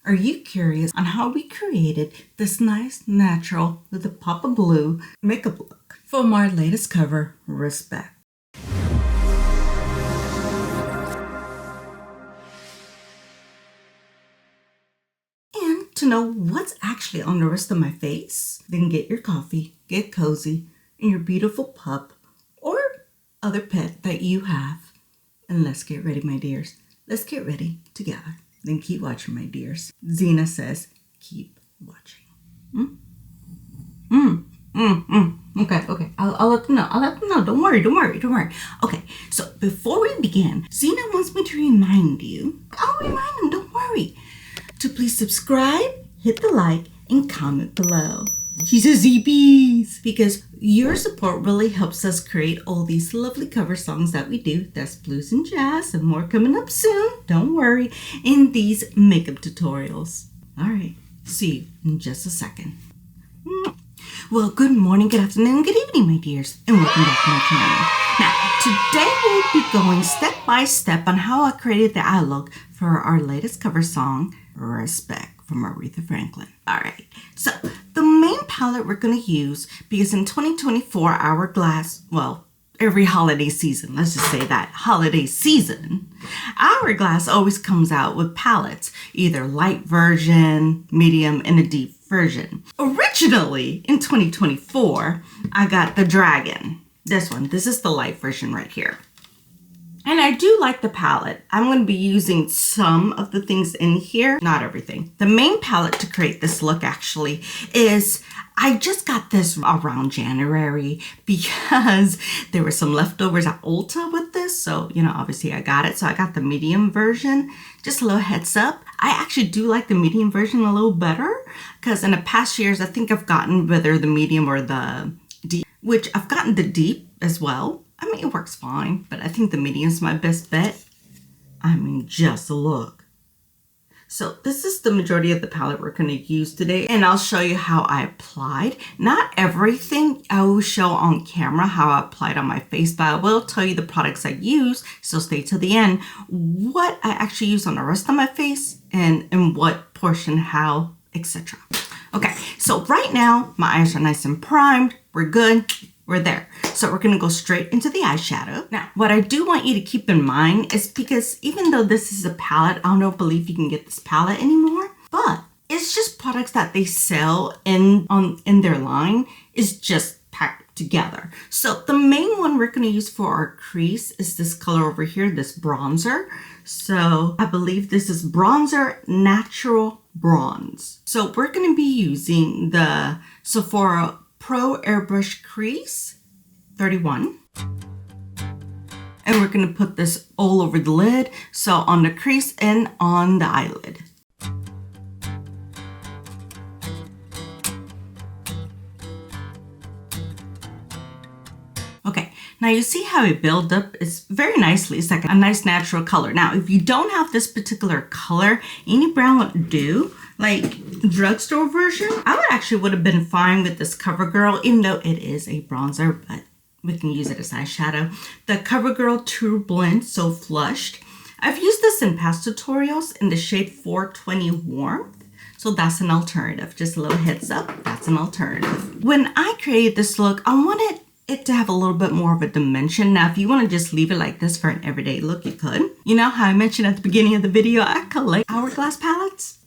Are you curious on how we created this nice, natural, with a pop of blue makeup look from our latest cover, Respect? And to know what's actually on the rest of my face, then get your coffee, get cozy, and your beautiful pup or other pet that you have. And let's get ready, my dears. Let's get ready together. Then keep watching, my dears. Xena says, keep watching. Okay. I'll let them know. Don't worry. Okay, so before we begin, Xena wants me to remind you, I'll remind them, don't worry, to please subscribe, hit the like, and comment below. She says EPs, because your support really helps us create all these lovely cover songs that we do. That's blues and jazz, and more coming up soon, don't worry, in these makeup tutorials. All right, see you in just a second. Well, good morning, good afternoon, good evening, my dears, and welcome back to my channel. Now, today we'll be going step by step on how I created the eye look for our latest cover song, Respect, from Aretha Franklin. All right, so the main palette we're going to use, because in 2024, Hourglass, well, every holiday season, let's just say that, holiday season, Hourglass always comes out with palettes, either light version, medium, and a deep version. Originally, in 2024, I got the Dragon. This one, this is the light version right here. And I do like the palette. I'm going to be using some of the things in here, not everything. The main palette to create this look actually is, I just got this around January because there were some leftovers at Ulta with this. So, you know, obviously I got it. So I got the medium version. Just a little heads up. I actually do like the medium version a little better because in the past years, I think I've gotten whether the medium or the deep, which I've gotten the deep as well. I mean, it works fine, but I think the medium's my best bet. I mean, just look. So this is the majority of the palette we're going to use today, and I'll show you how I applied. Not everything I will show on camera how I applied on my face, but I will tell you the products I use, so stay till the end, what I actually use on the rest of my face and what portion, how, etc. Okay, so right now my eyes are nice and primed. We're good. We're there. So we're going to go straight into the eyeshadow. Now, what I do want you to keep in mind is because even though this is a palette, I don't believe you can get this palette anymore, but it's just products that they sell in their line is just packed together. So the main one we're going to use for our crease is this color over here, this bronzer. So I believe this is Bronzer Natural Bronze. So we're going to be using the Sephora Pro Airbrush Crease 31. And we're going to put this all over the lid. So on the crease and on the eyelid. Okay, now you see how it built up? It's very nicely. It's like a nice natural color. Now, if you don't have this particular color, any brown would do. Like drugstore version, would have been fine with this CoverGirl, even though it is a bronzer, but we can use it as eyeshadow. The CoverGirl True Blend So Flushed. I've used this in past tutorials in the shade 420 Warmth. So that's an alternative. Just a little heads up, that's an alternative. When I created this look, I wanted it to have a little bit more of a dimension. Now, if you want to just leave it like this for an everyday look, you could. You know how I mentioned at the beginning of the video, I collect Hourglass palettes?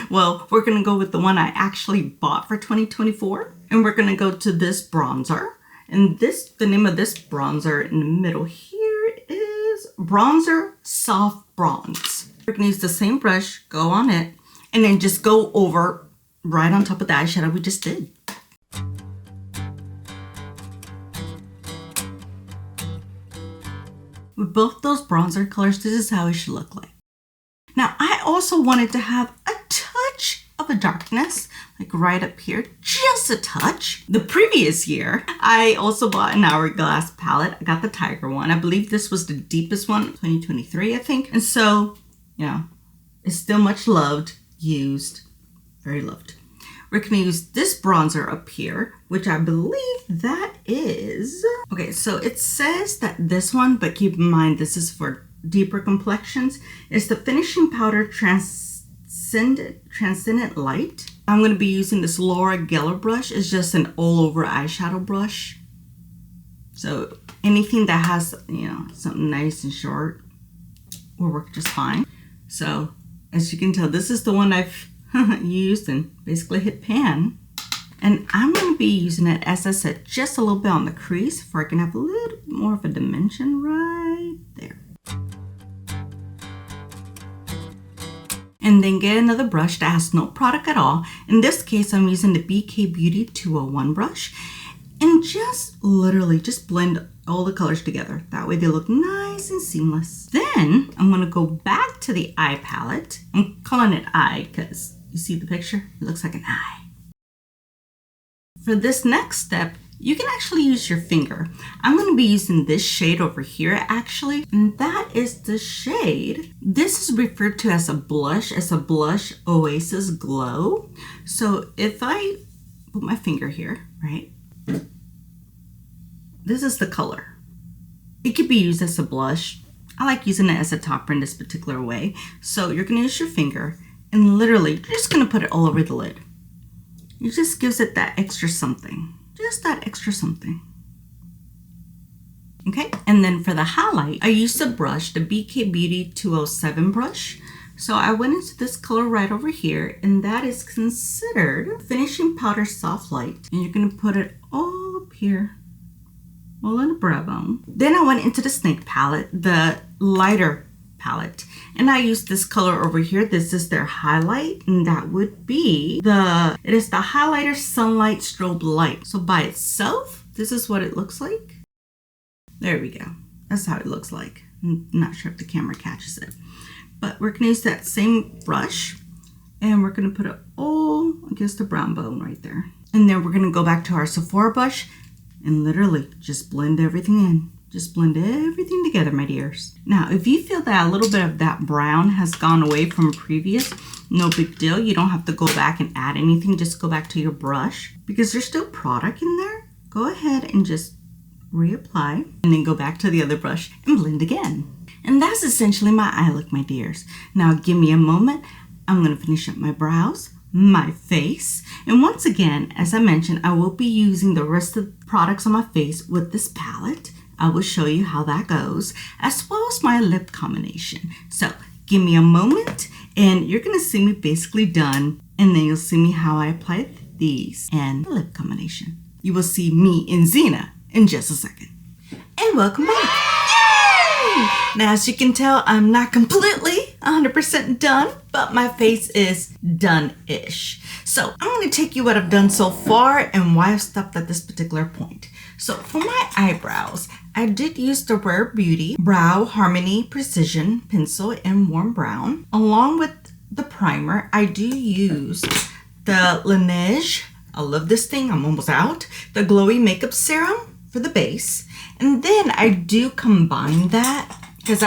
Well, we're going to go with the one I actually bought for 2024. And we're going to go to this bronzer. And the name of this bronzer in the middle here is Bronzer Soft Bronze. We're going to use the same brush, go on it, and then just go over right on top of the eyeshadow we just did. With both those bronzer colors, this is how it should look like. Now, I also wanted to have a touch of a darkness, like right up here, just a touch. The previous year, I also bought an Hourglass palette. I got the Tiger one. I believe this was the deepest one, 2023, I think. And so, you know, it's still much loved, used, very loved. We're going to use this bronzer up here, which I believe that is... Okay, so it says that this one, but keep in mind this is for deeper complexions, is the Finishing Powder Transcendent Light. I'm going to be using this Laura Geller brush. It's just an all-over eyeshadow brush. So anything that has, you know, something nice and short will work just fine. So as you can tell, this is the one I've used and basically hit pan. And I'm going to be using it, as I said, just a little bit on the crease for I can have a little bit more of a dimension right there. And then get another brush that has no product at all. In this case, I'm using the BK Beauty 201 brush. And just literally just blend all the colors together. That way they look nice and seamless. Then I'm going to go back to the eye palette. I'm calling it eye because you see the picture? It looks like an eye. For this next step, you can actually use your finger. I'm going to be using this shade over here actually, and that is the shade. This is referred to as a blush Oasis Glow. So if I put my finger here, right? This is the color. It could be used as a blush. I like using it as a topper in this particular way. So you're going to use your finger and literally you're just going to put it all over the lid. It just gives it that extra something. Just that extra something. Okay, and then for the highlight, I used a brush, the BK Beauty 207 brush. So I went into this color right over here, and that is considered Finishing Powder Soft Light. And you're gonna put it all up here, all in the brow bone. Then I went into the Snake palette, the lighter palette. And I used this color over here. This is their highlight, and that would be it is the Highlighter Sunlight Strobe Light. So by itself, this is what it looks like. There we go. That's how it looks like. I'm not sure if the camera catches it. But we're gonna use that same brush and we're gonna put it all against the brown bone right there. And then we're gonna go back to our Sephora brush and literally just blend everything in. Just blend everything together, my dears. Now, if you feel that a little bit of that brown has gone away from previous, no big deal. You don't have to go back and add anything. Just go back to your brush because there's still product in there. Go ahead and just reapply and then go back to the other brush and blend again. And that's essentially my eye look, my dears. Now, give me a moment. I'm going to finish up my brows, my face. And once again, as I mentioned, I will be using the rest of the products on my face with this palette. I will show you how that goes, as well as my lip combination. So give me a moment and you're gonna see me basically done, and then you'll see me how I apply these and the lip combination. You will see me in Xena in just a second. And welcome back. Yay! Now, as you can tell, I'm not completely 100% done, but my face is done-ish. So I'm gonna take you what I've done so far and why I've stopped at this particular point. So for my eyebrows, I did use the Rare Beauty Brow Harmony Precision Pencil in Warm Brown. Along with the primer, I do use the Laneige. I love this thing, I'm almost out. The Glowy Makeup Serum for the base. And then I do combine that because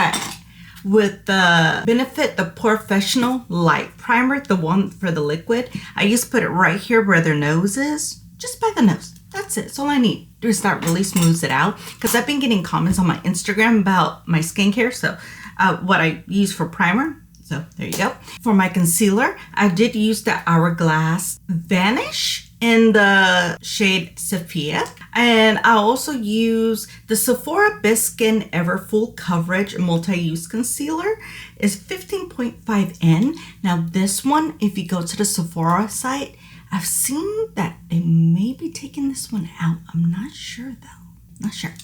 with the Benefit, the porefessional Lite Primer, the one for the liquid, I just put it right here where their nose is, just by the nose. That's it. That's all I need. Do is that really smooths it out, because I've been getting comments on my Instagram about my skincare, so what I use for primer. So there you go. For my concealer, I did use the Hourglass Vanish in the shade Sephia. And I also use the Sephora Best Skin Ever Full Coverage Multi-Use Concealer. It's 15.5N. Now this one, if you go to the Sephora site, I've seen that they may be taking this one out. I'm not sure though. Not sure.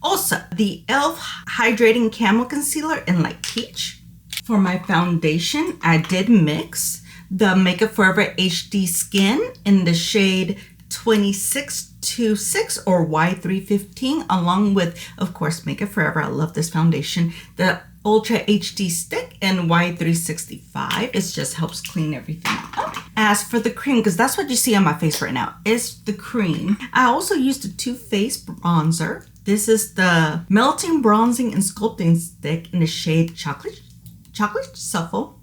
Also, the e.l.f. Hydrating Camo Concealer in Light Peach. For my foundation, I did mix the Makeup Forever HD Skin in the shade 2626 or Y315, along with, of course, Makeup Forever. I love this foundation. The Ultra HD Stick in Y365. It just helps clean everything up. As for the cream, because that's what you see on my face right now, is the cream. I also used the Too Faced bronzer. This is the Melting Bronzing and Sculpting Stick in the shade Chocolate Suffle.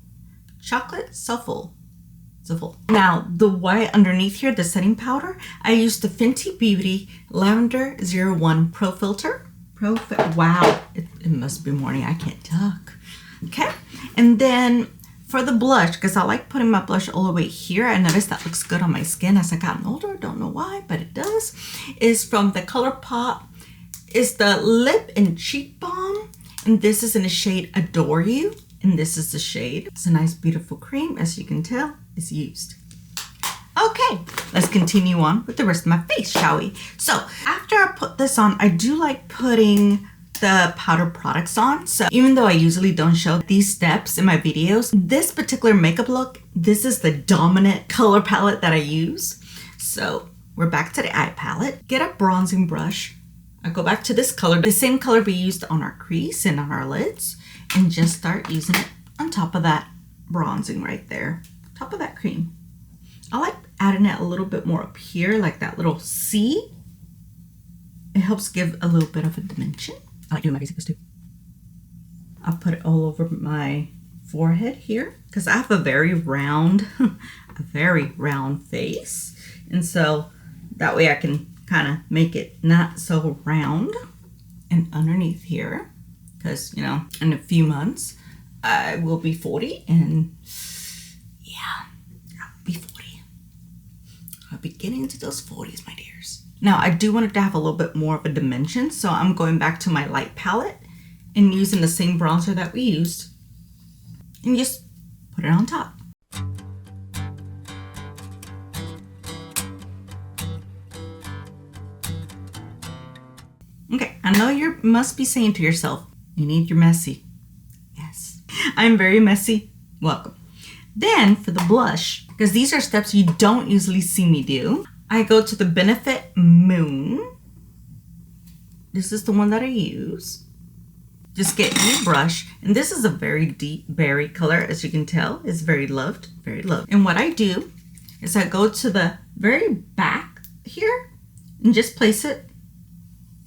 Now, the white underneath here, the setting powder, I used the Fenty Beauty Lavender 01 Pro Filter. Wow, it must be morning. I can't talk. Okay, and then for the blush, because I like putting my blush all the way here, I noticed that looks good on my skin as I gotten older. Don't know why, but it does. Is from the ColourPop. Is the Lip and Cheek Balm. And this is in the shade Adore You. And this is the shade. It's a nice, beautiful cream. As you can tell, it's used. Okay, let's continue on with the rest of my face, shall we? So after I put this on, I do like putting the powder products on. So even though I usually don't show these steps in my videos, this particular makeup look, this is the dominant color palette that I use. So we're back to the eye palette. Get a bronzing brush. I go back to this color, the same color we used on our crease and on our lids, and just start using it on top of that bronzing right there, top of that cream. I like adding it a little bit more up here, like that little C. It helps give a little bit of a dimension. I like doing my basics too. I'll put it all over my forehead here because I have a very round, face. And so that way I can kind of make it not so round. And underneath here, because, you know, in a few months, I will be 40 and yeah, I'll be 40. I'll be getting into those 40s, my dears. Now, I do want it to have a little bit more of a dimension, so I'm going back to my light palette and using the same bronzer that we used and just put it on top. Okay, I know you must be saying to yourself, you're messy. Yes, I'm very messy. Welcome. Then for the blush, because these are steps you don't usually see me do, I go to the Benefit Moon. This is the one that I use. Just get your brush, and this is a very deep berry color, as you can tell. It's very loved, very loved. And what I do is I go to the very back here and just place it.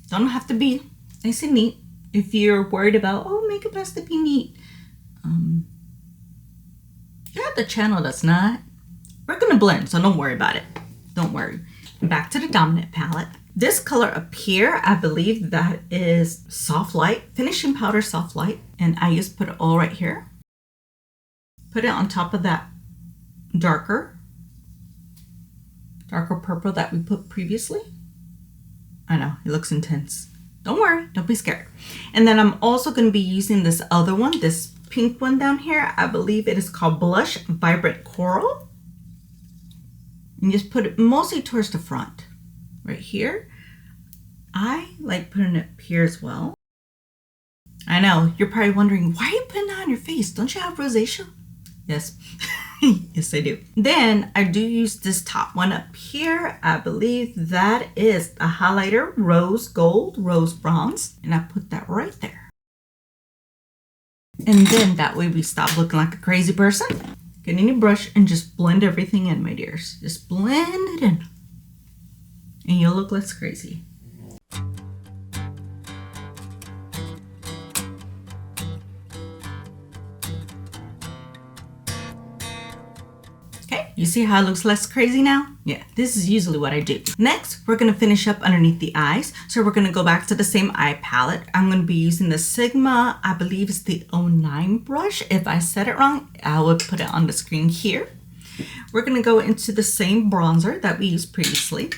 Don't have to be nice and neat. If you're worried about, oh, makeup has to be neat. You have the channel that's not. We're gonna blend, so don't worry about it. Don't worry. Back to the dominant palette. This color up here, I believe that is Soft Light, Finishing Powder Soft Light. And I just put it all right here. Put it on top of that darker purple that we put previously. I know, it looks intense. Don't worry, don't be scared. And then I'm also going to be using this other one, this pink one down here. I believe it is called Blush Vibrant Coral. And just put it mostly towards the front, right here. I like putting it up here as well. I know, you're probably wondering, why are you putting that on your face? Don't you have rosacea? Yes, yes I do. Then I do use this top one up here. I believe that is a highlighter, Rose Gold, Rose Bronze. And I put that right there. And then that way we stop looking like a crazy person. Get a new brush and just blend everything in, my dears. Just blend it in. And you'll look less crazy. You see how it looks less crazy now? Yeah, this is usually what I do. Next, we're gonna finish up underneath the eyes. So we're gonna go back to the same eye palette. I'm gonna be using the Sigma, I believe it's the 09 brush. If I said it wrong, I will put it on the screen here. We're gonna go into the same bronzer that we used previously.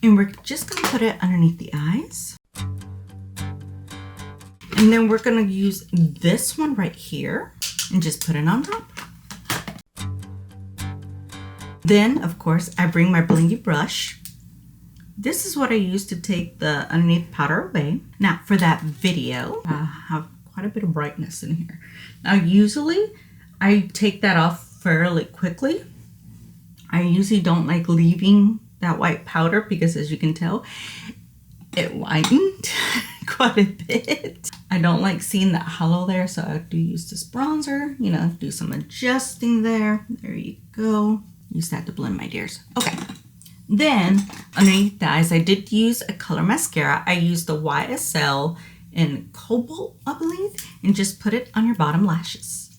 And we're just gonna put it underneath the eyes. And then we're gonna use this one right here and just put it on top. Then, of course, I bring my blingy brush. This is what I use to take the underneath powder away. Now, for that video, I have quite a bit of brightness in here. Now, usually, I take that off fairly quickly. I usually don't like leaving that white powder because, as you can tell, it whitened quite a bit. I don't like seeing that hollow there, so I do use this bronzer, you know, do some adjusting there. There you go. Use that to blend, my dears. Okay, then underneath the eyes, I did use a color mascara. I used the YSL in Cobalt, I believe, and just put it on your bottom lashes.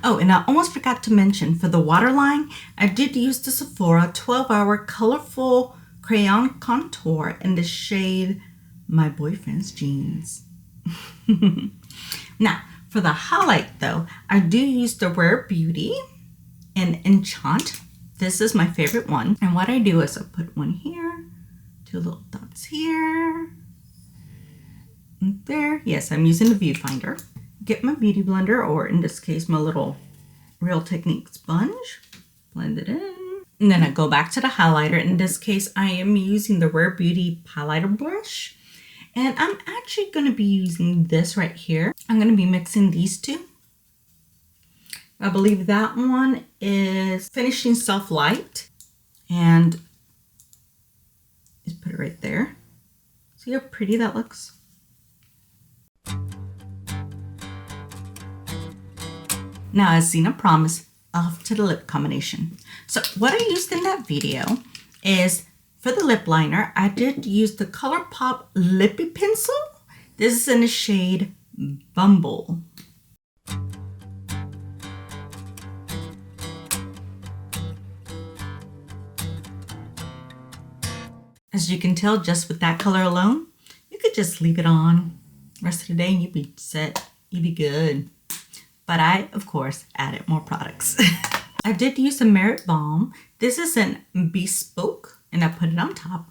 Oh, and I almost forgot to mention, for the waterline, I did use the Sephora 12-Hour Colorful Crayon Contour in the shade My Boyfriend's Jeans. Now, for the highlight though, I do use the Rare Beauty and Enchant. This is my favorite one. And what I do is I put one here, 2 little dots here, and there. Yes, I'm using the viewfinder. Get my beauty blender, or in this case, my little Real Technique sponge. Blend it in. And then I go back to the highlighter. In this case, I am using the Rare Beauty highlighter brush. And I'm actually going to be using this right here. I'm going to be mixing these two. I believe that one is Finishing Soft Light. And just put it right there. See how pretty that looks? Now, as Xena promised, off to the lip combination. So what I used in that video is, for the lip liner, I did use the ColourPop Lippy Pencil. This is in the shade Bumble. As you can tell, just with that color alone, you could just leave it on the rest of the day and you'd be set, you'd be good. But I, of course, added more products. I did use a Merit Balm. This is an Bespoke, and I put it on top.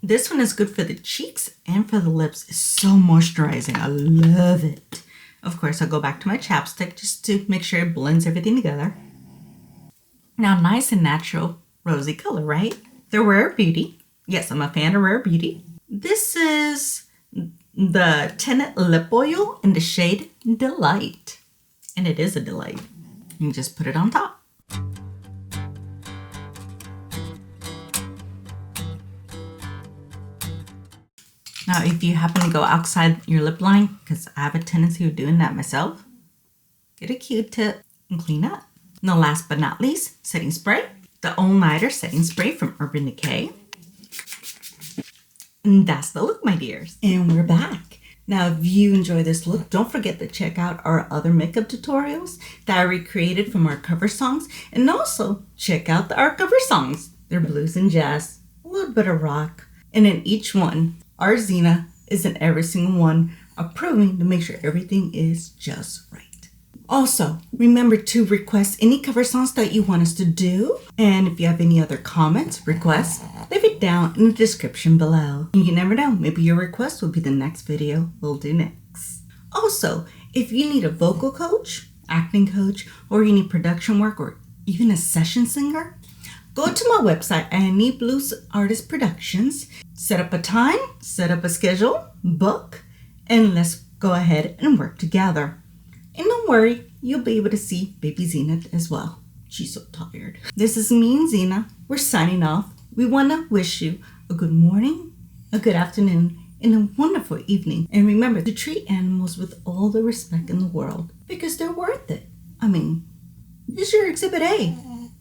This one is good for the cheeks and for the lips. It's so moisturizing. I love it. Of course, I'll go back to my chapstick just to make sure it blends everything together. Now, nice and natural rosy color, right? The Rare Beauty. Yes, I'm a fan of Rare Beauty. This is the Tinted Lip Oil in the shade Delight. And it is a delight. You just put it on top. Now, if you happen to go outside your lip line, because I have a tendency of doing that myself, get a Q-tip and clean up. Now, last but not least, setting spray. The All Nighter setting spray from Urban Decay. And that's the look, my dears. And we're back. Now, if you enjoy this look, don't forget to check out our other makeup tutorials that I recreated from our cover songs. And also, check out our cover songs. They're blues and jazz, a little bit of rock. And in each one, our Xena is in every single one, approving to make sure everything is just right. Also, remember to request any cover songs that you want us to do. And if you have any other comments, requests, leave it down in the description below. You never know, maybe your request will be the next video we'll do next. Also, if you need a vocal coach, acting coach, or you need production work, or even a session singer, go to my website at EnidBluesArtistProductions, set up a time, set up a schedule, book, and let's go ahead and work together. And don't worry, you'll be able to see baby Xena as well. She's so tired. This is me and Xena. We're signing off. We want to wish you a good morning, a good afternoon, and a wonderful evening. And remember to treat animals with all the respect in the world because they're worth it. I mean, this is your Exhibit A.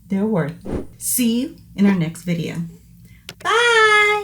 They're worth it. See you in our next video. Bye!